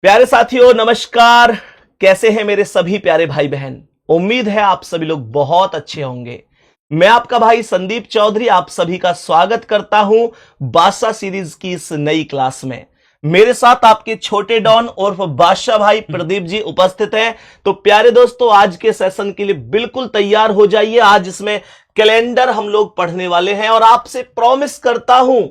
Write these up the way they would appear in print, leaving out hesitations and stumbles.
प्यारे साथियों नमस्कार। कैसे हैं मेरे सभी प्यारे भाई बहन। उम्मीद है आप सभी लोग बहुत अच्छे होंगे। मैं आपका भाई संदीप चौधरी आप सभी का स्वागत करता हूं बादशाह सीरीज की इस नई क्लास में। मेरे साथ आपके छोटे डॉन और बादशाह भाई प्रदीप जी उपस्थित हैं। तो प्यारे दोस्तों आज के सेशन के लिए बिल्कुल तैयार हो जाइए। आज इसमें कैलेंडर हम लोग पढ़ने वाले हैं और आपसे प्रॉमिस करता हूं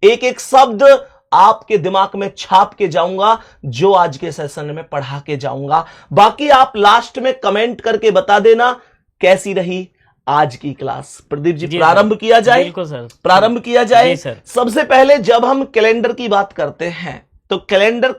एक एक शब्द आपके दिमाग में छाप के जाऊंगा जो आज के सेशन में पढ़ा के जाऊंगा। बाकी आप लास्ट में कमेंट करके बता देना कैसी रही आज की क्लास। प्रदीप जी प्रारंभ किया जाए। बिल्कुल सर, प्रारंभ किया जाए। जी सर। सबसे पहले जब हम कैलेंडर की बात करते हैं तो कैलेंडर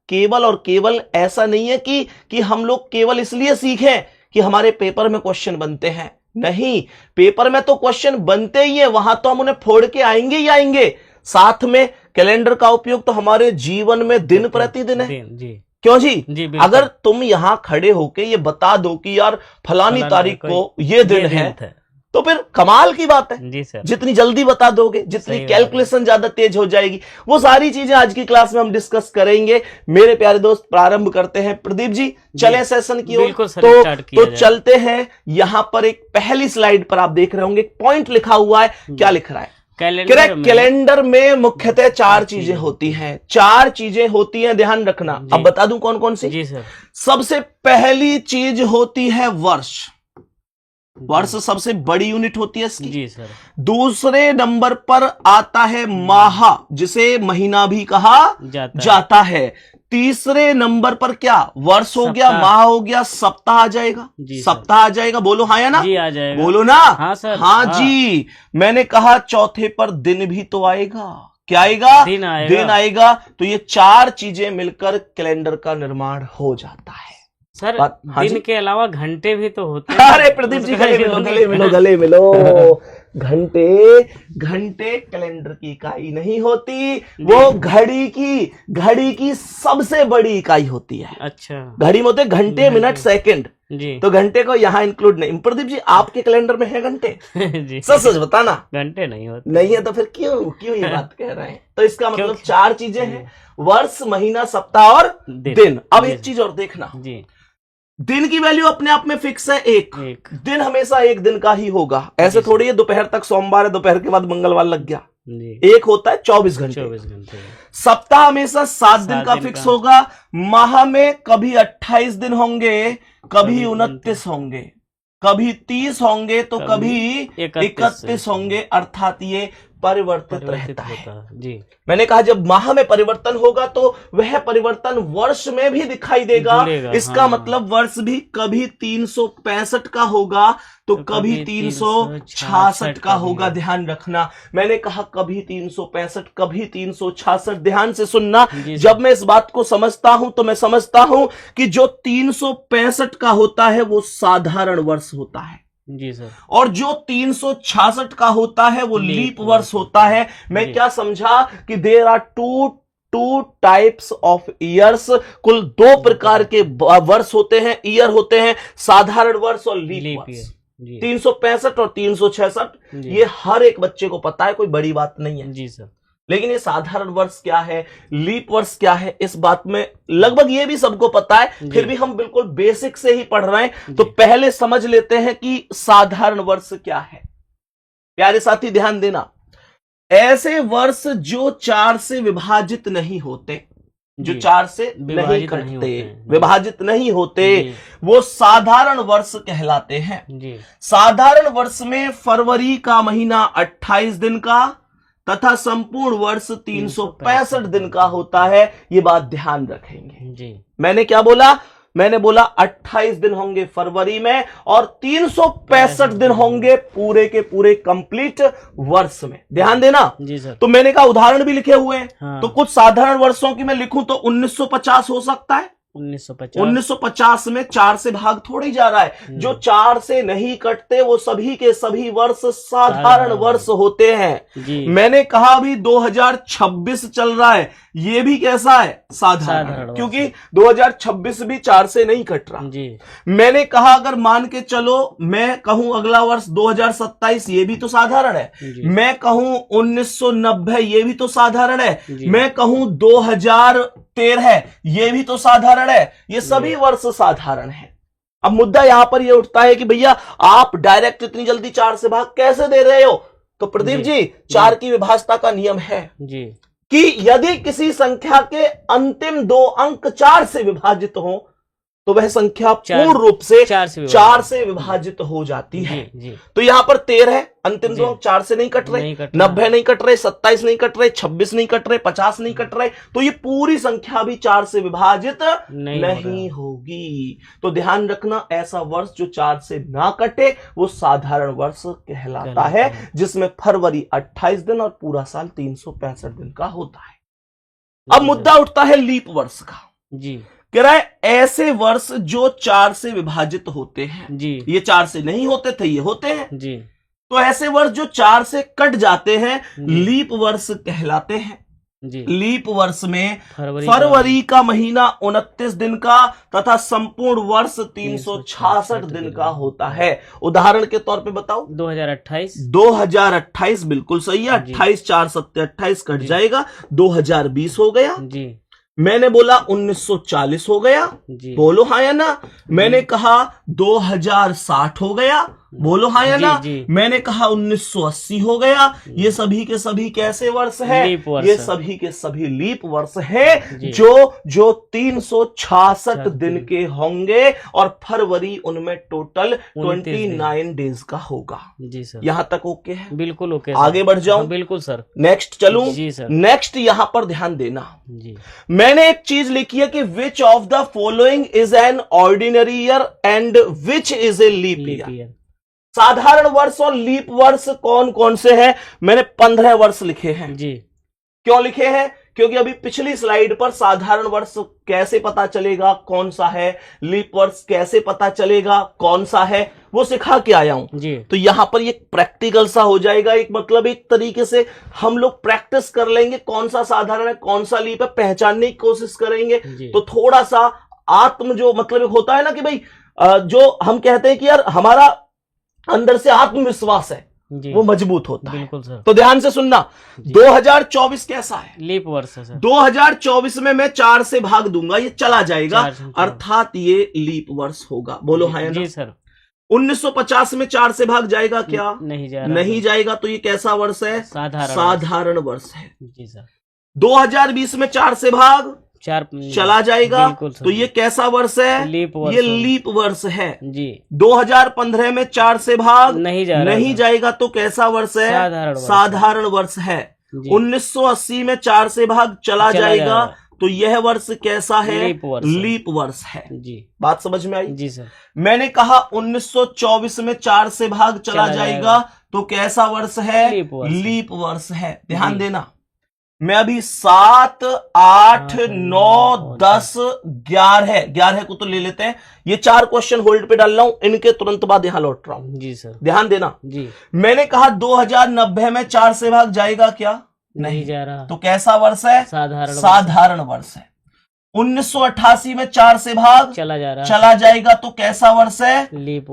केवल ऐसा नहीं है कि हम लोग केवल इसलिए सीखें कि हमारे पेपर में क्वेश्चन बनते हैं। नहीं, पेपर में तो क्वेश्चन बनते ही है, वहां तो हम उन्हें फोड़ के आएंगे ही आएंगे। साथ में कैलेंडर का उपयोग तो हमारे जीवन में दिन प्रतिदिन है। जी क्यों जी? बिल्कुल। अगर तुम यहां खड़े होके ये बता दो कि यार फलानी तारीख को ये दिन है तो फिर कमाल की बात है। जी सर। जितनी जल्दी बता दोगे जितनी कैलकुलेशन ज्यादा तेज हो जाएगी। वो सारी चीजें आज की क्लास में हम डिस्कस करेंगे। मेरे प्यारे दोस्त प्रारंभ करते हैं। प्रदीप जी चले सेशन की ओर। तो चलते हैं। यहां पर एक पहली स्लाइड पर आप देख रहे होंगे पॉइंट लिखा हुआ है। क्या लिख रहा है? कैलेंडर में मुख्यतः चार चीजें होती हैं। चार चीजें होती हैं, ध्यान रखना। अब बता दूं कौन कौन सी? जी सर। सबसे पहली चीज होती है वर्ष। वर्ष सबसे बड़ी यूनिट होती है इसकी। जी सर। दूसरे नंबर पर आता है माह, जिसे महीना भी कहा जाता है। तीसरे नंबर पर क्या? वर्ष हो गया, माह हो गया, सप्ताह आ जाएगा। सप्ताह आ जाएगा। बोलो हाँ या ना? जी आ जाएगा। बोलो ना। हाँ सर। हाँ जी। मैंने कहा चौथे पर दिन भी तो आएगा। क्या आएगा? दिन आएगा। तो ये चार चीजें मिलकर कैलेंडर का निर्माण हो जाता है सर। दिन के अलावा घंटे भी तो होते हैं। अरे प्रदीप जी गले मिलो। घंटे कैलेंडर की इकाई नहीं होती, वो घड़ी की सबसे बड़ी इकाई होती है। अच्छा। घड़ी में होते घंटे, मिनट, सेकंड। जी। तो घंटे को यहाँ इंक्लूड नहीं। प्रदीप जी आपके कैलेंडर में है घंटे? जी। सच बताना। घंटे नहीं होते। नहीं है तो फिर क्यों ये बात कह रहे हैं? तो इसका मतलब चार चीजें हैं, वर्ष, महीना, सप्ताह और दिन। अब एक चीज और देखना। जी। दिन की वैल्यू अपने आप में फिक्स है। एक दिन हमेशा एक दिन का ही होगा। ऐसे थोड़ी है दोपहर तक सोमवार है, दोपहर के बाद मंगलवार लग गया। एक होता है 24 घंटे। सप्ताह हमेशा 7 दिन का फिक्स होगा। माह में कभी 28 दिन होंगे, कभी 29 होंगे, कभी 30 होंगे तो कभी 31 होंगे। अर्थात ये परिवर्तित रहता है। जी। मैंने कहा जब माह में परिवर्तन होगा तो वह परिवर्तन वर्ष में भी दिखाई देगा। इसका मतलब वर्ष भी कभी 365 का होगा तो कभी 366 का होगा। ध्यान रखना। मैंने कहा कभी 365 कभी 366। ध्यान से सुनना। जब मैं इस बात को समझता हूं तो मैं समझता हूं कि जो 365 का होता है वो साधारण वर्ष होता है। जी सर। और जो 366 का होता है वो लीप वर्ष होता है। मैं क्या समझा कि there are two types of years. कुल दो प्रकार के वर्ष होते हैं, ईयर होते हैं, साधारण वर्ष और लीप वर्ष। 365 और 366 ये हर एक बच्चे को पता है, कोई बड़ी बात नहीं है। जी सर। लेकिन ये साधारण वर्ष क्या है, लीप वर्ष क्या है, इस बात में लगभग ये भी सबको पता है। फिर भी हम बिल्कुल बेसिक से ही पढ़ रहे हैं तो पहले समझ लेते हैं कि साधारण वर्ष क्या है। प्यारे साथी ध्यान देना। ऐसे वर्ष जो 4 से विभाजित नहीं होते, जो 4 से नहीं कटते, विभाजित नहीं होते, वो साधारण वर्ष कहलाते हैं। साधारण वर्ष में फरवरी का महीना 28 दिन का तथा संपूर्ण वर्ष 365 दिन का होता है। ये बात ध्यान रखेंगे। जी। मैंने क्या बोला? मैंने बोला 28 दिन होंगे फरवरी में और 365 दिन होंगे पूरे के पूरे कंप्लीट वर्ष में। ध्यान देना। जी सर। तो मैंने कहा उदाहरण भी लिखे हुए हैं। हाँ। तो कुछ साधारण वर्षों की मैं लिखूं तो 1950 हो सकता है। 1950 में 4 से भाग थोड़ी जा रहा है। जो 4 से नहीं कटते वो सभी के सभी वर्ष साधारण वर्ष होते हैं। मैंने कहा अभी 2026 चल रहा है, ये भी कैसा है, साधारण, क्योंकि 2026 भी 4 से नहीं कट रहा जी। मैंने कहा अगर मान के चलो मैं कहूं अगला वर्ष 2027, ये भी तो साधारण है, मैं कहूं 1990, ये भी तो साधारण है, मैं कहूं 2013, ये भी तो साधारण है, ये सभी वर्ष साधारण है। अब मुद्दा यहां पर ये उठता है कि भैया आप डायरेक्ट इतनी जल्दी 4 से भाग कैसे दे रहे हो? तो प्रदीप जी 4 की विभाज्यता का नियम है जी कि यदि किसी संख्या के अंतिम 2 अंक 4 से विभाजित हो तो वह संख्या पूर्ण रूप से 4 से विभाजित हो जाती है। जी। तो यहां पर 13 है, अंतिम 2 अंक 4 से नहीं कट रहे, 90 नहीं कट रहे, 27 नहीं कट रहे, 26 नहीं कट रहे, 50 नहीं कट रहे, तो ये पूरी संख्या भी 4 से विभाजित नहीं होगी। तो ध्यान रखना, ऐसा वर्ष जो 4 से ना कटे वो साधारण वर्ष कहलाता है, जिसमें फरवरी 28 दिन और पूरा साल 365 दिन का होता है। अब मुद्दा उठता है लीप वर्ष का जी। कह रहा है ऐसे वर्ष जो 4 से विभाजित होते हैं जी। ये 4 से नहीं होते थे, ये होते हैं जी। तो ऐसे वर्ष जो 4 से कट जाते हैं लीप वर्ष कहलाते हैं जी। लीप वर्ष में फरवरी का महीना 29 दिन का तथा संपूर्ण वर्ष 366 दिन का होता है। उदाहरण के तौर पे बताओ 2028 बिल्कुल सही है, 28 4 7 28 कट जाएगा, 2020 हो गया जी। मैंने बोला 1940 हो गया जी। बोलो हाँ या ना। मैंने कहा 2060 हो गया, बोलो हाँ या ना। मैंने कहा 1980 हो गया। ये सभी के सभी कैसे वर्ष है? ये सभी के सभी लीप वर्ष है जो 366 दिन के होंगे और फरवरी उनमें टोटल 29 डेज का होगा जी सर। यहां तक ओके है? बिल्कुल ओके। आगे बढ़ जाऊं? बिल्कुल सर। नेक्स्ट चलूं जी सर। नेक्स्ट यहां पर ध्यान देना जी। मैंने एक चीज लिखी है कि which of the following is an ordinary year and which is a leap year. साधारण वर्ष और लीप वर्ष कौन कौन से हैं? मैंने 15 वर्ष लिखे हैं जी। क्यों लिखे हैं? क्योंकि अभी पिछली स्लाइड पर साधारण वर्ष कैसे पता चलेगा कौन सा है, लीप वर्ष कैसे पता चलेगा कौन सा है, वो सिखा के आया हूं जी। तो यहां पर ये प्रैक्टिकल सा हो जाएगा, एक मतलब एक तरीके से हम लोग प्रैक्टिस कर लेंगे कौन सा साधारण है कौन सा लीप है, पहचानने की कोशिश करेंगे। तो थोड़ा सा आत्म जो मतलब होता है ना कि भाई जो हम कहते हैं कि यार हमारा अंदर से आत्मविश्वास है वो मजबूत होता है। बिल्कुल सर। तो ध्यान से सुनना, 2024 कैसा है? लीप वर्ष है सर। 2024 में मैं 4 से भाग दूंगा, ये चला जाएगा, अर्थात ये लीप वर्ष होगा। बोलो हाँ जी सर। 1950 में 4 से भाग जाएगा क्या? नहीं जाएगा। तो ये कैसा वर्ष है? साधारण वर्ष है जी सर। 2020 में 4 से भाग चला जाएगा, तो ये कैसा वर्ष है? ये लीप वर्ष है जी। 2015 में 4 से भाग नहीं जाएगा, तो कैसा वर्ष है? साधारण वर्ष है। 1980 में 4 से भाग चला जाएगा, तो यह वर्ष कैसा है? लीप वर्ष है जी। बात समझ में आई जी सर। मैंने कहा 1924 में 4 से भाग चला जाएगा, तो कैसा वर्ष है? लीप वर्ष है। ध्यान देना, मैं अभी 7 8 9 10 11 को तो ले लेते हैं, ये 4 क्वेश्चन होल्ड पे डाल रहा हूं, इनके तुरंत बाद यहां लौट रहा हूं जी सर। ध्यान देना जी। मैंने कहा 2090 में 4 से भाग जाएगा क्या? नहीं जा रहा, तो कैसा वर्ष है? साधारण वर्ष है। 1988 में 4 से भाग चला जाएगा, तो कैसा वर्ष है? लीप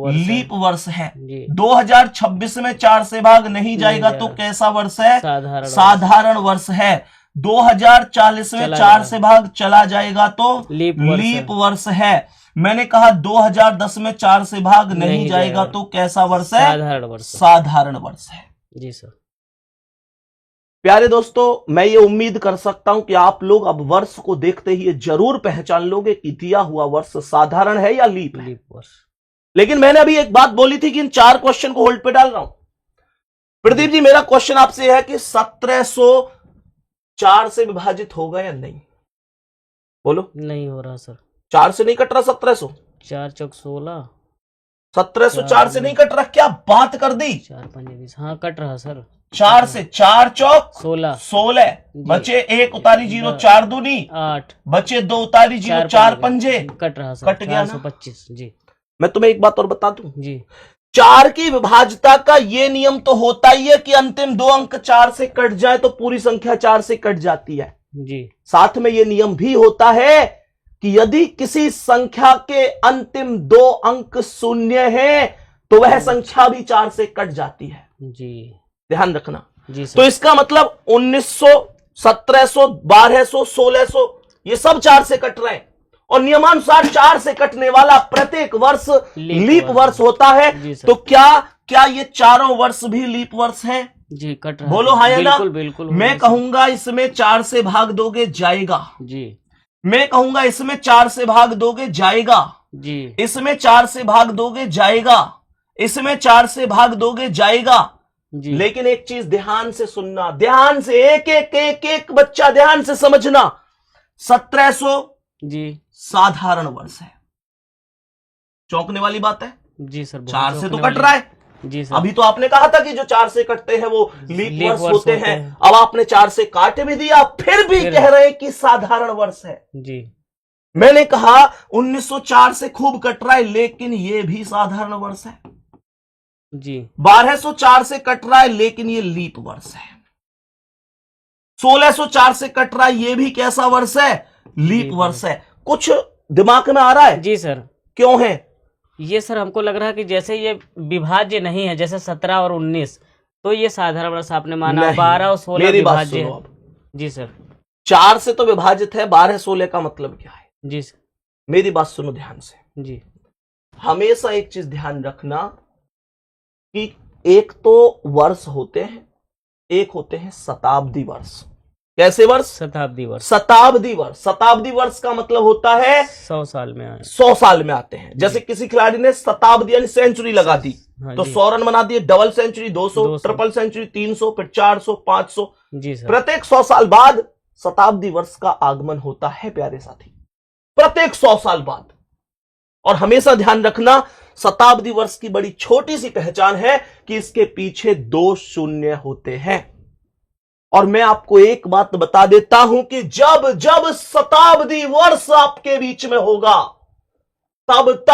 वर्ष है। 2026 में 4 से भाग नहीं जाएगा, तो कैसा वर्ष है? साधारण वर्ष है। 2040 में 4 से भाग चला जाएगा, तो लीप वर्ष है। मैंने कहा 2010 में 4 से भाग नहीं जाएगा, तो कैसा वर्ष है? साधारण वर्ष है जी सर। प्यारे दोस्तों, मैं ये उम्मीद कर सकता हूं कि आप लोग अब वर्ष को देखते ही ये जरूर पहचान लोगे कि दिया हुआ वर्ष साधारण है या लीप वर्ष। लेकिन मैंने अभी एक बात बोली थी कि इन 4 क्वेश्चन को होल्ड पे डाल रहा हूं। प्रदीप जी, मेरा क्वेश्चन आपसे है कि 1704 से विभाजित होगा या नहीं? बोलो। नहीं हो रहा सर। 4 से नहीं कट रहा 1700? 4 चौक 16। 1704 से नहीं कट रहा? क्या बात कर दी? 4 5 20। हाँ कट रहा सर। 4 से 4 चौक 16 बचे 1 उतारी 0 4 दूनी 8 बचे 2 उतारी 0 4 पंजे कट रहा सर। कट गया 425 जी। मैं तुम्हें एक बात और बता दूं जी, 4 की विभाज्यता का ये नियम तो होता ही है कि अंतिम 2 अंक 4 से कट जाए तो पूरी संख्या 4 से कट जाती है। जी। साथ में ये नियम भी होता है कि यदि किसी संख्या के अंतिम 2 अंक शून्य है तो वह संख्या भी 4 से कट जाती है। जी, ध्यान रखना। जी सर। तो इसका मतलब 1900, 1700, 1200, 1600 ये सब 4 से कट रहे हैं, और नियमानुसार 4 से कटने वाला प्रत्येक वर्ष लीप वर्ष होता है। तो क्या ये चारों वर्ष भी लीप वर्ष हैं? जी, कट रहा बोलो हाँ या ना? बिल्कुल बिल्कुल। मैं कहूंगा इसमें 4 से भाग दोगे जाएगा। जी। मैं कहूंगा इसमें 4 से भाग दोगे जाएगा। जी। इसमें 4 से भाग दोगे जाएगा। इसमें 4 से भाग दोगे जाएगा। जी। लेकिन एक चीज ध्यान से सुनना, ध्यान से, एक बच्चा ध्यान से समझना। 1700 जी साधारण वर्ष है। चौंकने वाली बात है। जी सर, 4 से तो कट रहा है। जी सर। अभी तो आपने कहा था कि जो 4 से कटते हैं वो लीप वर्ष होते हैं। अब आपने 4 से काट भी दिया, फिर भी कह रहे हैं कि साधारण वर्ष है। जी। मैंने कहा 1904 से खूब कट रहा है, लेकिन ये भी साधारण वर्ष है। जी। 1204 से कट रहा है, लेकिन ये लीप वर्ष है। 1604 से कट रहा है, ये भी कैसा वर्ष है? लीप वर्ष है। कुछ दिमाग में आ रहा है? जी सर। क्यों है ये सर? हमको लग रहा है कि जैसे ये विभाज्य नहीं है, जैसे 17 और 19 तो ये साधारण वर्ष आपने माना, 12 और 16 विभाज्य है। जी सर। 4 से तो विभाजित है, 12 16 का मतलब क्या है? जी सर। मेरी बात सुनो ध्यान से। जी। हमेशा एक चीज ध्यान रखना कि एक तो वर्ष होते हैं, एक होते हैं शताब्दी वर्ष। कैसे वर्ष? शताब्दी वर्ष। शताब्दी वर्ष। शताब्दी वर्ष का मतलब होता है 100 साल में आए। 100 साल में आते हैं। जैसे किसी खिलाड़ी ने शताब्दी यानी सेंचुरी लगा दी, तो 100 रन बना दिए, डबल सेंचुरी 200, ट्रिपल सेंचुरी 300, फिर 400, 500। जी सर। प्रत्येक 100 साल बाद शताब्दी वर्ष का आगमन होता है प्यारे साथी, प्रत्येक 100 साल बाद। और हमेशा ध्यान रखना, शताब्दी वर्ष की बड़ी छोटी सी पहचान है कि इसके पीछे 2 शून्य होते हैं। और मैं आपको एक बात बता देता हूं कि जब जब शताब्दी वर्ष आपके बीच में होगा, तब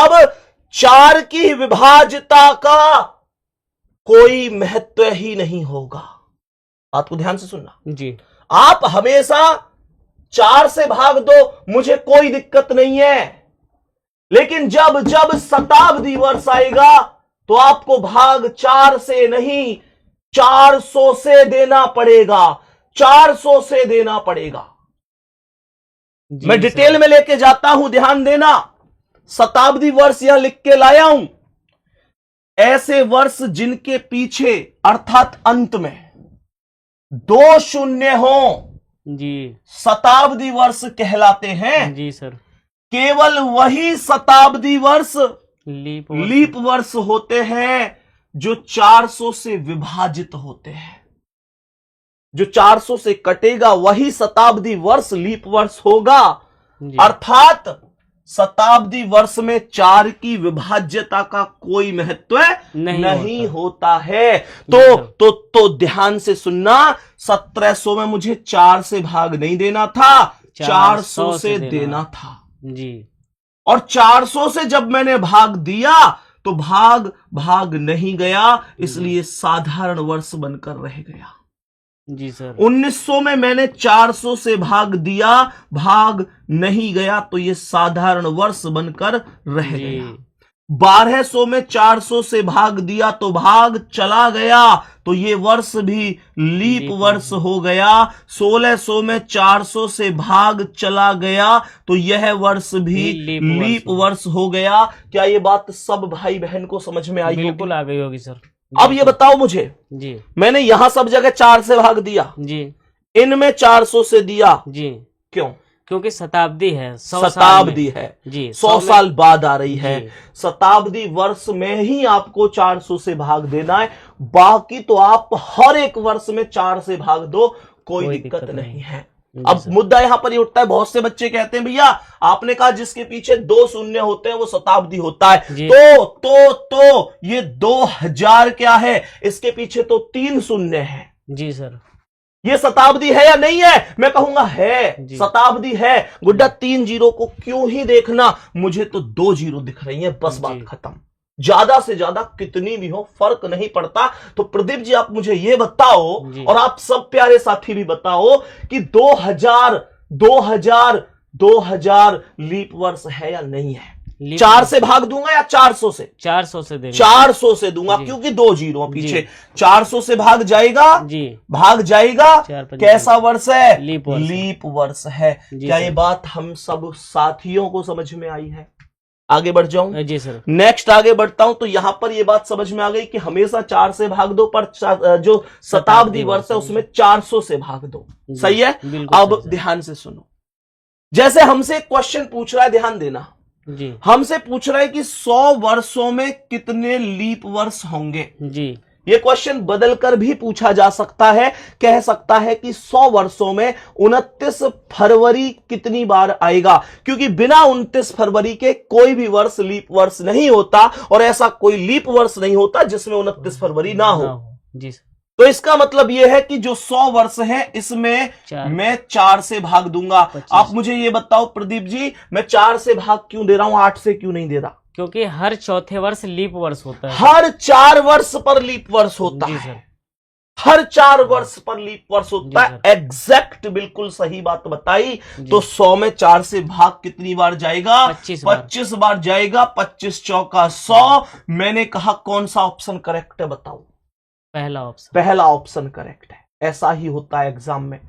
4 की विभाज्यता का कोई महत्व ही नहीं होगा। बात को ध्यान से सुनना। जी। आप हमेशा 4 से भाग दो, मुझे कोई दिक्कत नहीं है, लेकिन जब जब शताब्दी वर्ष आएगा तो आपको भाग 4 से नहीं 400 से देना पड़ेगा। 400 से देना पड़ेगा। मैं डिटेल में लेके जाता हूं, ध्यान देना। शताब्दी वर्ष यहां लिख के लाया हूं, ऐसे वर्ष जिनके पीछे अर्थात अंत में 2 शून्य हो जी, शताब्दी वर्ष कहलाते हैं। जी सर। केवल वही शताब्दी वर्ष लीप वर्ष होते हैं जो 400 से विभाजित होते हैं। जो 400 से कटेगा वही शताब्दी वर्ष लीप वर्ष होगा। अर्थात शताब्दी वर्ष में 4 की विभाज्यता का कोई महत्व नहीं होता है। तो ध्यान से सुनना, 1700 में मुझे 4 से भाग नहीं देना था, 400 से देना था। जी। और 400 से जब मैंने भाग दिया तो भाग नहीं गया, इसलिए साधारण वर्ष बनकर रह गया। जी सर। 1900 में मैंने 400 से भाग दिया, भाग नहीं गया, तो ये साधारण वर्ष बनकर रह गया। 1200 में 400 से भाग दिया तो भाग चला गया, तो ये वर्ष भी लीप वर्ष हो गया। 1600 में 400 से भाग चला गया तो यह वर्ष भी लीप वर्ष हो गया। क्या ये बात सब भाई बहन को समझ में आई? बिल्कुल आ गई होगी सर। अब ये बताओ मुझे, जी, मैंने यहां सब जगह 4 से भाग दिया, जी, इनमें 400 से दिया, जी, क्यों? क्योंकि शताब्दी है, शताब्दी है जी, 100 साल बाद आ रही है। शताब्दी वर्ष में ही आपको 400 से भाग देना है, बाकी तो आप हर एक वर्ष में 4 से भाग दो, कोई दिक्कत नहीं है। अब मुद्दा यहां पर ये उठता है, बहुत से बच्चे कहते हैं भैया आपने कहा जिसके पीछे 2 शून्य होते हैं वो शताब्दी होता है, तो ये 2000 क्या है? इसके पीछे तो 3 शून्य है। जी सर, ये शताब्दी है या नहीं है? मैं कहूंगा है, शताब्दी है। गुड्डा 3 जीरो को क्यों ही देखना, मुझे तो 2 जीरो दिख रही है, बस बात खत्म। ज्यादा से ज्यादा कितनी भी हो फर्क नहीं पड़ता। तो प्रदीप जी आप मुझे ये बताओ और आप सब प्यारे साथी भी बताओ कि 2000 लीप वर्ष है या नहीं है? 4 से भाग दूंगा या 400 से? 400 से देंगे। 400 से दूंगा क्योंकि 2 जीरो पीछे। 400 से भाग जाएगा जी, भाग जाएगा। कैसा वर्ष है? लीप वर्ष है। क्या ये बात हम सब साथियों को समझ में आई है? आगे बढ़ जाऊं? जी सर। नेक्स्ट आगे बढ़ता हूं तो यहां पर ये बात समझ में आ गई कि हमेशा 4 से भाग दो, पर जो शताब्दी वर्ष है उसमें 400 से भाग दो। सही है? अब ध्यान से सुनो। जैसे हमसे एक क्वेश्चन पूछ रहा है, ध्यान देना जी। हमसे पूछ रहा है कि 100 वर्षों में कितने लीप वर्ष होंगे जी। ये क्वेश्चन बदलकर भी पूछा जा सकता है, कह सकता है कि 100 वर्षों में 29 फरवरी कितनी बार आएगा, क्योंकि बिना 29 फरवरी के कोई भी वर्ष लीप वर्ष नहीं होता और ऐसा कोई लीप वर्ष नहीं होता जिसमें 29 फरवरी ना हो जी। तो इसका मतलब यह है कि जो 100 वर्ष है इसमें मैं 4 से भाग दूंगा। आप मुझे ये बताओ प्रदीप जी, मैं 4 से भाग क्यों दे रहा हूं, 8 से क्यों नहीं दे रहा? क्योंकि हर चौथे वर्ष लीप वर्ष होता है। हर 4 वर्ष पर लीप वर्ष होता है। हर 4 वर्ष पर लीप वर्ष होता है। एग्जैक्ट बिल्कुल सही बात बताई। तो 100 में 4 से भाग कितनी बार जाएगा? 25 बार जाएगा। 25 चौका 100। मैंने कहा कौन सा ऑप्शन करेक्ट है बताओ? पहला ऑप्शन करेक्ट है। ऐसा ही होता है एग्जाम में।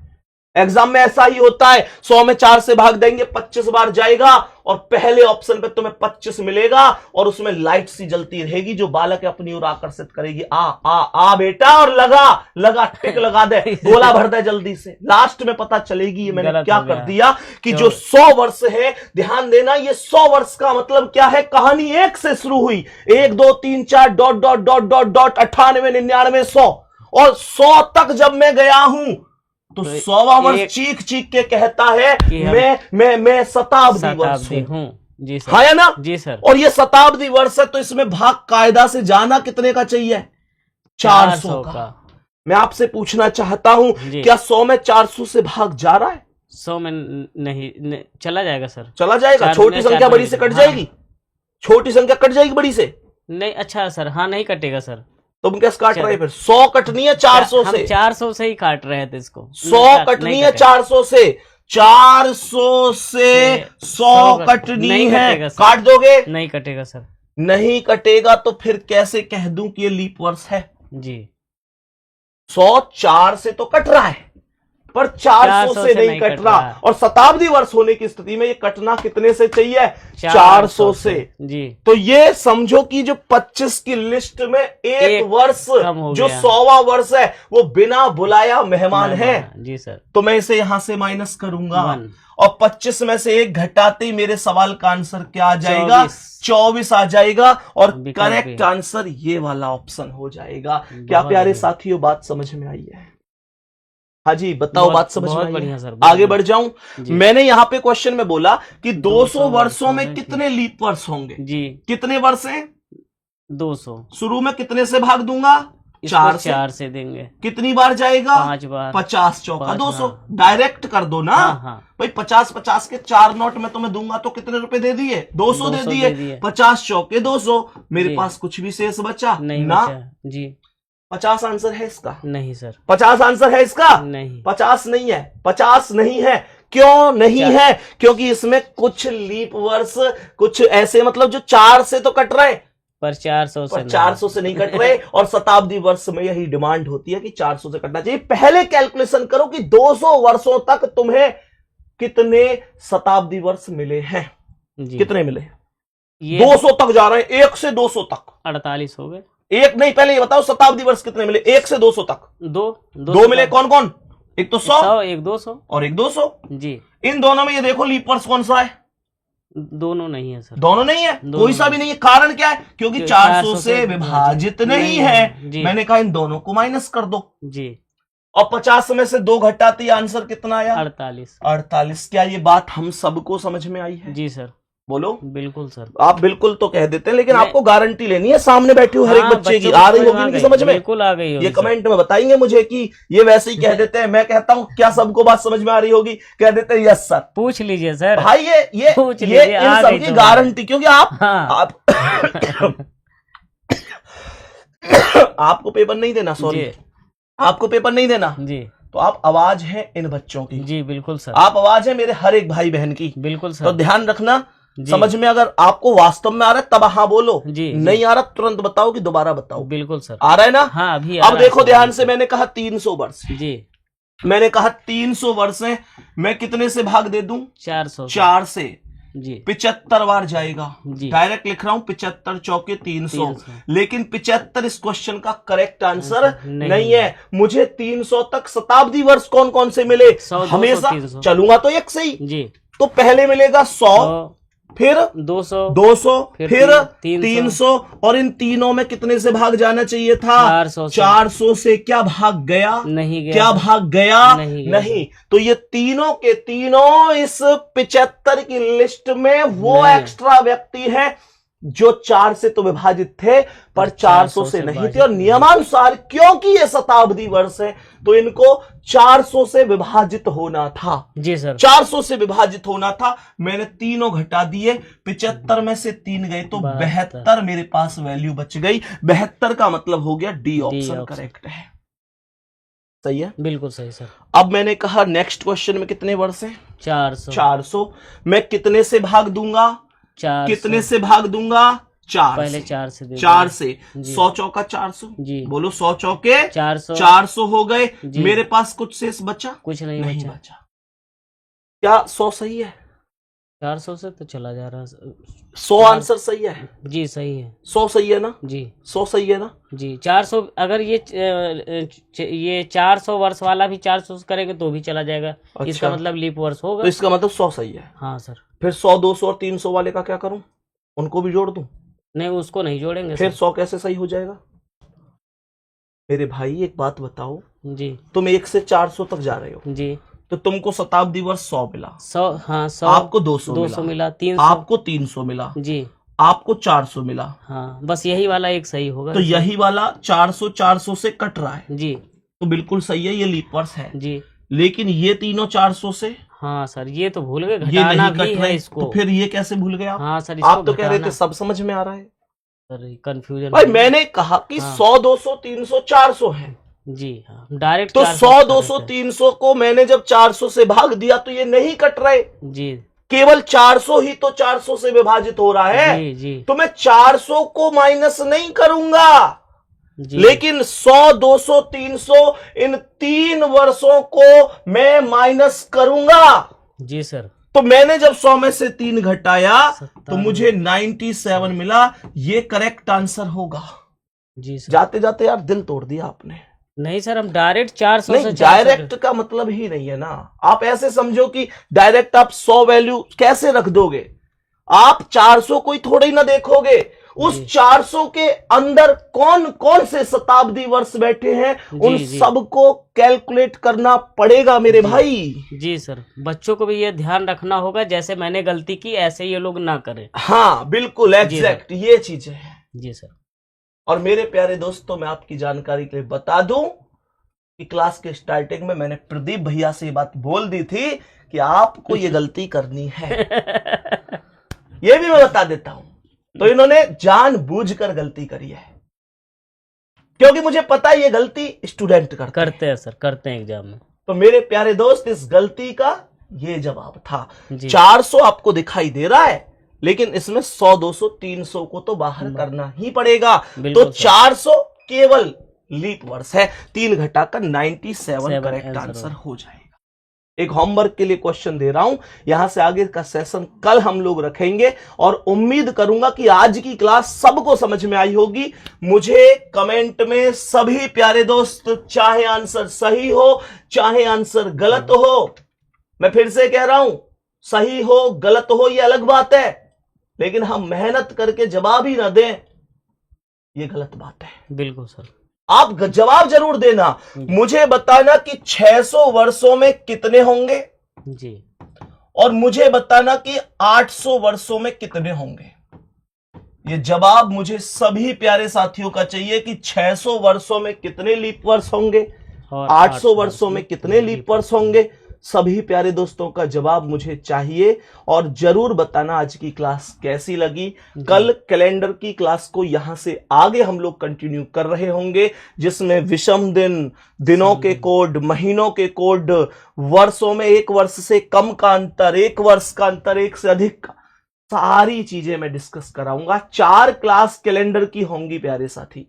एग्जाम में ऐसा ही होता है। 100 में 4 से भाग देंगे, 25 बार जाएगा और पहले ऑप्शन पे तुम्हें 25 मिलेगा और उसमें लाइट सी जलती रहेगी जो बालक अपनी ओर आकर्षित करेगी। आ आ आ बेटा, और लगा टिक लगा दे, गोला भर दे जल्दी से। लास्ट में पता चलेगी ये मैंने क्या कर दिया कि जो 100 वर्ष है, ध्यान देना, ये 100 वर्ष का मतलब क्या है? कहानी 1 से शुरू हुई, 1 2 3 4 dot dot dot dot dot 98 99 100 और 100 तक जब मैं गया हूं तो 100वां वर्ष चीख चीख के कहता है मैं शताब्दी वर्ष हूं जी सर। हाँ या ना? जी सर। और ये शताब्दी वर्ष है तो इसमें भाग कायदा से जाना कितने का चाहिए? 400 का। मैं आपसे पूछना चाहता हूं क्या 100 में 400 से भाग जा रहा है? 100 में नहीं चला जाएगा सर। चला जाएगा। छोटी संख्या बड़ी से कट जाएगी। छोटी संख्या कट जाएगी बड़ी से? नहीं। अच्छा सर, हाँ नहीं कटेगा सर। तुम कैसे काट रहे? फिर 100 कटनी है 400 से। 400 से ही काट रहे थे इसको। 100 कटनी है 400 से। 400 से 100 कटनी है। काट दोगे? नहीं कटेगा सर। नहीं कटेगा तो फिर कैसे कह दूं कि ये लीप वर्ष है जी? 100 4 से तो कट रहा है पर 400 से नहीं कट रहा। और शताब्दी वर्ष होने की स्थिति में ये कटना कितने से चाहिए? 400 से जी। तो ये समझो कि जो 25 की लिस्ट में एक वर्ष जो 100वां वर्ष है वो बिना बुलाया मेहमान है जी सर। तो मैं इसे यहां से माइनस करूंगा और 25 में से 1 घटाते ही मेरे सवाल का आंसर क्या आ जाएगा? 24 आ जाएगा और करेक्ट आंसर ये वाला ऑप्शन हो जाएगा। क्या प्यारे साथियों बात समझ में आई है? हाँ जी बताओ, बात समझ में आई है? आगे बढ़ जाऊं। मैंने यहाँ पे क्वेश्चन में बोला कि 200 वर्षों में कितने लीप वर्ष होंगे जी? कितने वर्ष हैं? 200। शुरू में कितने से भाग दूंगा? 4 से देंगे। कितनी बार जाएगा? 5 बार। 50 चौका 200। डायरेक्ट कर दो ना। भाई 50 के 4 नोट में तुम्हें दूंगा तो कितने रुपए दे दिए? 200 दे दिए। 50 चौके 200। मेरे पास कुछ भी शेष बचा नहीं ना जी। 50 आंसर है इसका? नहीं सर। 50 आंसर है इसका? नहीं। 50 नहीं है। 50 नहीं है। क्यों नहीं है? क्योंकि इसमें कुछ लीप वर्ष, कुछ ऐसे मतलब जो 4 से तो कट रहे पर 400 से नहीं कट रहे। और शताब्दी वर्ष में यही डिमांड होती है कि 400 से कटना चाहिए। पहले कैलकुलेशन करो कि 200 वर्षों तक तुम्हें कितने शताब्दी वर्ष मिले हैं? कितने मिले? 200 तक जा रहे हैं। 1 से 200 तक 48 हो गए। एक नहीं, पहले ये बताओ शताब्दी वर्ष कितने मिले? 1 से 200 तक 2 मिले। कौन कौन? एक तो 100, एक 200 और एक 200 जी। इन दोनों में ये देखो लीप वर्ष कौन सा है? दोनों नहीं है सर। दोनों नहीं है। कोई सा भी नहीं है। कारण क्या है? क्योंकि 400 से विभाजित नहीं है। मैंने कहा इन दोनों को माइनस कर दो जी। और 50 में से 2 घटाते आंसर कितना आया? 48। क्या ये बात हम सबको समझ में आई है? जी सर। बोलो। बिल्कुल सर। आप बिल्कुल तो कह देते हैं लेकिन आपको गारंटी लेनी है। सामने बैठे हो हर एक बच्चे की आ रही होगी इनकी समझ में? बिल्कुल आ गई होगी। ये कमेंट में बताएंगे मुझे कि ये वैसे ही कह देते हैं। मैं कहता हूँ क्या सबको बात समझ में आ रही होगी? कह देते हैं यस सर। पूछ लीजिए सर भाई ये इन सबकी गारंटी, क्योंकि आप आपको पेपर नहीं देना, सॉरी आपको पेपर नहीं देना जी। तो आप आवाज है इन बच्चों की। जी बिल्कुल सर। आप आवाज है मेरे हर एक भाई बहन की। बिल्कुल सर। तो ध्यान रखना, समझ में अगर आपको वास्तव में आ रहा है तब हाँ बोलो, जी, नहीं आ रहा तुरंत बताओ कि दोबारा बताओ। बिल्कुल सर। आ रहा है ना? हाँ अभी अब देखो ध्यान से, मैंने कहा 300 वर्ष जी। मैंने कहा 300 वर्ष है, मैं कितने से भाग दे दूं? 400। 4 से जी 75 बार जाएगा। डायरेक्ट लिख रहा हूं 75 चौके 300। लेकिन 75 इस क्वेश्चन का करेक्ट आंसर नहीं है। मुझे 300 तक शताब्दी वर्ष कौन कौन से मिले? हमेशा चलूंगा तो एक से ही जी। तो पहले मिलेगा 100, फिर 200 फिर 300 और इन तीनों में कितने से भाग जाना चाहिए था? 400 से। क्या भाग गया? नहीं गया। क्या भाग गया? नहीं। तो ये तीनों के तीनों इस 75 की लिस्ट में वो एक्स्ट्रा व्यक्ति है जो 4 से तो विभाजित थे पर 400 से नहीं थे। और नियमानुसार क्योंकि ये शताब्दी वर्ष है तो इनको 400 से विभाजित होना था। जी सर, 400 से विभाजित होना था। मैंने तीनों घटा दिए, 75 में से 3 गए तो 72 मेरे पास वैल्यू बच गई। 72 का मतलब हो गया डी ऑप्शन करेक्ट है। सही है, बिल्कुल सही सर। अब मैंने कहा नेक्स्ट क्वेश्चन में कितने वर्ष है? 400। मैं कितने से भाग दूंगा? 400। कितने से भाग दूंगा? 4 पहले 4 से 100 चौका 400 जी। बोलो 100 चौके 400 हो गए। मेरे पास कुछ शेष बचा? कुछ नहीं बचा। क्या 100 सही है? 400 से तो चला जा रहा है। 100 आंसर सही है जी, सही है। 100 सही है ना जी? 100 सही है ना जी। 400 अगर ये 400 वर्ष वाला भी 400 करेंगे तो भी चला जाएगा। अच्छा। इसका मतलब लीप वर्ष होगा, तो इसका मतलब 100 सही है। हाँ सर। फिर 100, 200 और 300 वाले का क्या करूं? उनको भी जोड़ दूं? नहीं, उसको नहीं जोड़ेंगे। फिर 100 कैसे सही हो जाएगा? मेरे भाई एक बात बताओ जी, तुम 1 से 400 तक जा रहे हो जी, तो तुमको शताब्दी वर्ष 100 मिला। 100 हाँ 100। आपको 200 मिला। 300 आपको 300 मिला जी। आपको 400 मिला। हाँ बस यही वाला एक सही होगा। तो यही वाला 400 से कट रहा है जी, तो बिल्कुल सही है, ये लीप वर्ष है जी। लेकिन ये तीनों 400 से, हाँ सर ये तो भूल गए, घटाना भी है इसको। तो फिर ये कैसे भूल गए आप? हाँ सर, आप तो कह रहे थे सब समझ में आ रहा है सर। कंफ्यूजन भाई, मैंने कहा कि 100, 200, 300, 400 है जी। हाँ डायरेक्ट। तो 100, 200, 300 को मैंने जब 400 से भाग दिया तो ये नहीं कट रहे जी। केवल 400 ही तो 400 से विभाजित हो रहा है जी, जी। तो मैं 400 को माइनस नहीं करूंगा जी। लेकिन 100, 200, 300 इन 3 वर्षों को मैं माइनस करूंगा जी सर। तो मैंने जब 100 में से 3 घटाया तो मुझे 97 मिला। ये करेक्ट आंसर होगा जी सर। जाते जाते यार दिल तोड़ दिया आपने। नहीं सर, हम डायरेक्ट 400 से डायरेक्ट का मतलब ही नहीं है ना। आप ऐसे समझो कि डायरेक्ट आप 100 वैल्यू कैसे रख दोगे? आप 400 को ही थोड़ा ही ना देखोगे, उस 400 के अंदर कौन कौन से शताब्दी वर्ष बैठे हैं उन सबको कैलकुलेट करना पड़ेगा मेरे भाई जी सर। बच्चों को भी ये ध्यान रखना होगा, जैसे मैंने गलती की ऐसे ये लोग ना करें। हाँ बिल्कुल एग्जैक्ट, ये चीजें हैं जी सर। और मेरे प्यारे दोस्तों, मैं आपकी जानकारी के लिए बता दूं कि क्लास के स्टार्टिंग में मैंने प्रदीप भैया से ये बात बोल दी थी कि आपको ये गलती करनी है। ये भी मैं बता देता हूं। तो इन्होंने जानबूझकर गलती करी है, क्योंकि मुझे पता है ये गलती स्टूडेंट करते हैं सर, करते हैं एग्जाम में। तो मेरे प्यारे दोस्त, इस गलती का ये जवाब था। 400 आपको दिखाई दे रहा है, लेकिन इसमें 100, 200, 300 को तो बाहर करना ही पड़ेगा। तो 400 केवल लीप वर्ष है। 3 घटाकर 97 करेक्ट आंसर हो जाएगा। एक होमवर्क के लिए क्वेश्चन दे रहा हूं, यहां से आगे का सेशन कल हम लोग रखेंगे और उम्मीद करूंगा कि आज की क्लास सबको समझ में आई होगी। मुझे कमेंट में सभी प्यारे दोस्त, चाहे आंसर सही हो चाहे आंसर गलत हो, मैं फिर से कह रहा हूं, सही हो गलत हो ये अलग बात है, लेकिन हम मेहनत करके जवाब ही ना दें ये गलत बात है। बिल्कुल सर, आप जवाब जरूर देना। मुझे बताना कि 600 वर्षों में कितने होंगे जी, और मुझे बताना कि 800 वर्षों में कितने होंगे। ये जवाब मुझे सभी प्यारे साथियों का चाहिए कि 600 वर्षों में कितने लीप वर्ष होंगे, 800 वर्षों में कितने लीप वर्ष होंगे। सभी प्यारे दोस्तों का जवाब मुझे चाहिए और जरूर बताना आज की क्लास कैसी लगी। कल कैलेंडर की क्लास को यहां से आगे हम लोग कंटिन्यू कर रहे होंगे, जिसमें विषम दिन, दिनों के कोड, महीनों के कोड, वर्षों में एक वर्ष से कम का अंतर, एक वर्ष का अंतर, एक से अधिक का, सारी चीजें मैं डिस्कस कराऊंगा। 4 क्लास कैलेंडर की होंगी प्यारे साथी।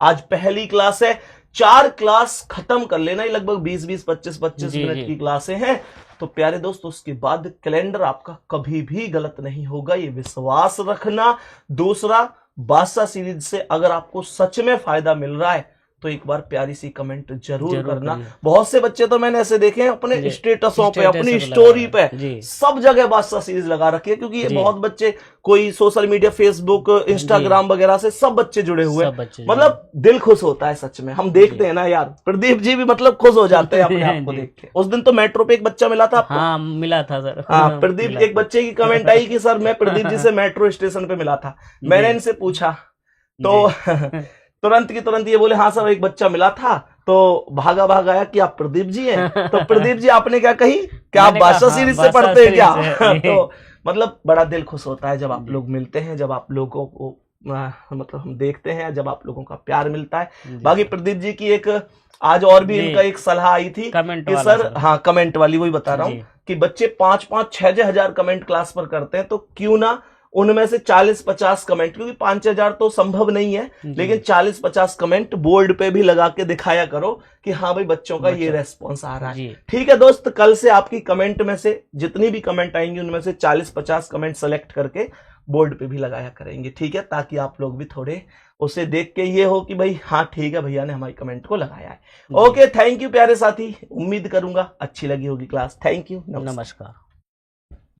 आज पहली क्लास है, 4 क्लास खत्म कर लेना, ही लगभग 20-20, 25-25 मिनट की क्लासें हैं। तो प्यारे दोस्त उसके बाद कैलेंडर आपका कभी भी गलत नहीं होगा, ये विश्वास रखना। दूसरा, बादशाह सीरीज से अगर आपको सच में फायदा मिल रहा है तो एक बार प्यारी सी कमेंट जरूर करना। बहुत से बच्चे तो मैंने ऐसे देखे हैं अपने स्टेटसों पे, अपनी स्टोरी पे, सब जगह बादशाह सीरीज लगा रखी है, क्योंकि ये बहुत बच्चे कोई सोशल मीडिया, फेसबुक, इंस्टाग्राम वगैरह से सब बच्चे जुड़े हुए हैं। मतलब दिल खुश होता है सच में, हम देखते हैं ना यार, प्रदीप जी भी मतलब खुश हो जाते हैं अपने आप को देख के। उस दिन तो मेट्रो पे एक बच्चा मिला था आपको? हाँ, मिला था सर। हाँ, प्रदीप, एक बच्चे की कमेंट आई कि सर मैं प्रदीप जी से मेट्रो स्टेशन पे मिला था। मैंने इनसे पूछा तो तुरंत की तुरंत ये बोले हाँ सर एक बच्चा मिला था, तो भागा आया कि आप प्रदीप जी हैं। तो प्रदीप जी आपने क्या कही, क्या आप बादशाह सीरीज से पढ़ते हैं क्या? तो मतलब बड़ा दिल खुश होता है जब आप लोग मिलते हैं, जब आप लोगों को मतलब हम देखते हैं, जब आप लोगों का प्यार मिलता है। बाकी प्रदीप जी की एक आज और भी इनका एक सलाह आई थी कि सर, हाँ कमेंट वाली, वही बता रहा हूँ कि बच्चे 5-5, 6 हजार कमेंट क्लास पर करते हैं, तो क्यों ना उनमें से 40-50 कमेंट, क्योंकि 5,000 तो संभव नहीं है, लेकिन 40-50 कमेंट बोर्ड पे भी लगा के दिखाया करो कि हाँ भाई बच्चों का ये रेस्पॉन्स आ रहा है। ठीक है दोस्त, कल से आपकी कमेंट में से जितनी भी कमेंट आएंगी उनमें से 40-50 कमेंट सेलेक्ट करके बोर्ड पे भी लगाया करेंगे। ठीक है, ताकि आप लोग भी थोड़े उसे देख के ये हो कि भाई हाँ ठीक है भैया ने हमारी कमेंट को लगाया है। ओके, थैंक यू प्यारे साथी, उम्मीद करूंगा अच्छी लगी होगी क्लास। थैंक यू, नमस्कार।